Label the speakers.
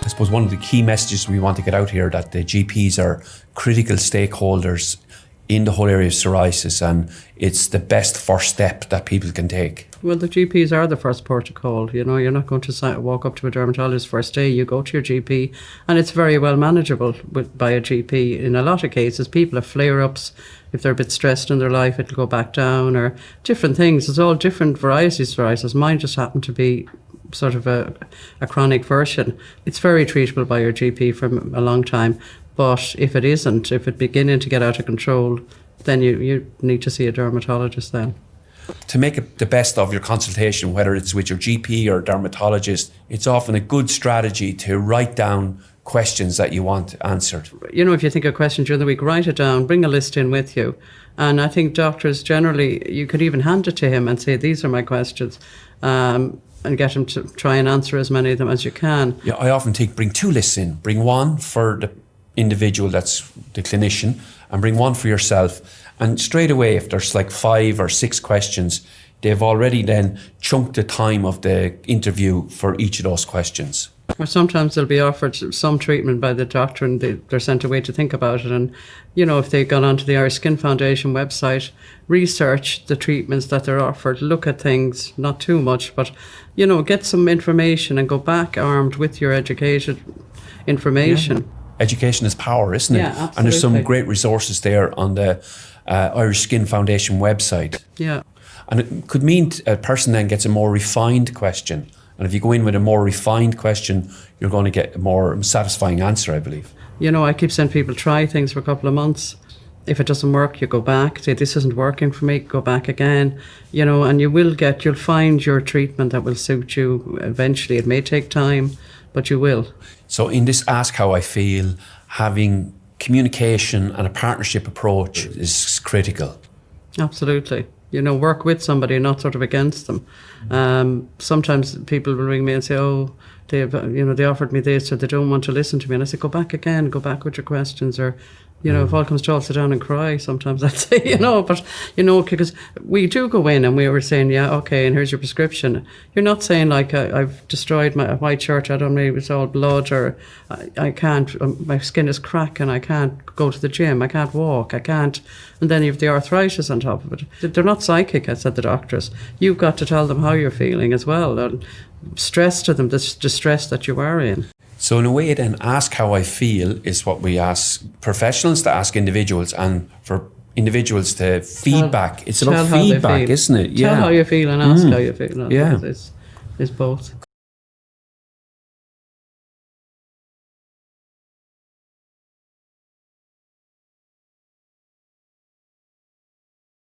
Speaker 1: I suppose one of the key messages we want to get out here that the GPs are critical stakeholders in the whole area of psoriasis, and it's the best first step that people can take.
Speaker 2: Well, the GPs are the first port of call. You know, you're not going to walk up to a dermatologist first day. You go to your GP, and it's very well manageable by a GP. In a lot of cases, people have flare-ups. If they're a bit stressed in their life, it'll go back down, or different things. It's all different varieties of psoriasis. Mine just happened to be sort of a chronic version. It's very treatable by your GP for a long time. But if it isn't, if it's beginning to get out of control, then you need to see a dermatologist then.
Speaker 1: To make it the best of your consultation, whether it's with your GP or dermatologist, it's often a good strategy to write down questions that you want answered.
Speaker 2: You know, if you think of a question during the week, write it down, bring a list in with you. And I think doctors generally, you could even hand it to him and say, these are my questions, and get him to try and answer as many of them as you can.
Speaker 1: Yeah, I often think bring two lists in. Bring one for the individual, that's the clinician, and bring one for yourself. And straight away, if there's like 5 or 6 questions, they've already then chunked the time of the interview for each of those questions.
Speaker 2: Or sometimes they'll be offered some treatment by the doctor and they're sent away to think about it. And, you know, if they got onto the Irish Skin Foundation website, research the treatments that they're offered, look at things, not too much, but, you know, get some information and go back armed with your educated information.
Speaker 1: Yeah. Education is power, isn't it?
Speaker 2: Yeah, absolutely.
Speaker 1: And there's some great resources there on the Irish Skin Foundation website.
Speaker 2: Yeah.
Speaker 1: And it could mean a person then gets a more refined question. And if you go in with a more refined question, you're going to get a more satisfying answer, I believe.
Speaker 2: You know, I keep saying people try things for a couple of months. If it doesn't work, you go back, say, this isn't working for me, go back again, you know, and you'll find your treatment that will suit you eventually. It may take time, but you will.
Speaker 1: So in this Ask How I Feel, having communication and a partnership approach is critical.
Speaker 2: Absolutely. You know, work with somebody, not sort of against them. Sometimes people will ring me and say, oh, they offered me this, or they don't want to listen to me. And I say, go back again, go back with your questions, or, you know, if all comes to all, sit down and cry. Sometimes I'd say, you know, but, you know, because we do go in and we were saying, yeah, okay, and here's your prescription. You're not saying like, I've destroyed my white shirt, I don't know, it's all blood, or I can't, my skin is cracking, I can't go to the gym, I can't walk, I can't. And then you have the arthritis on top of it. They're not psychic, I said, the doctors. You've got to tell them how you're feeling as well, and stress to them the distress that you are in.
Speaker 1: So in a way then, Ask How I Feel is what we ask professionals to ask individuals, and for individuals to feedback. It's about feedback, isn't it?
Speaker 2: Tell how you feel and ask how you feel.
Speaker 1: Yeah.
Speaker 2: It's both.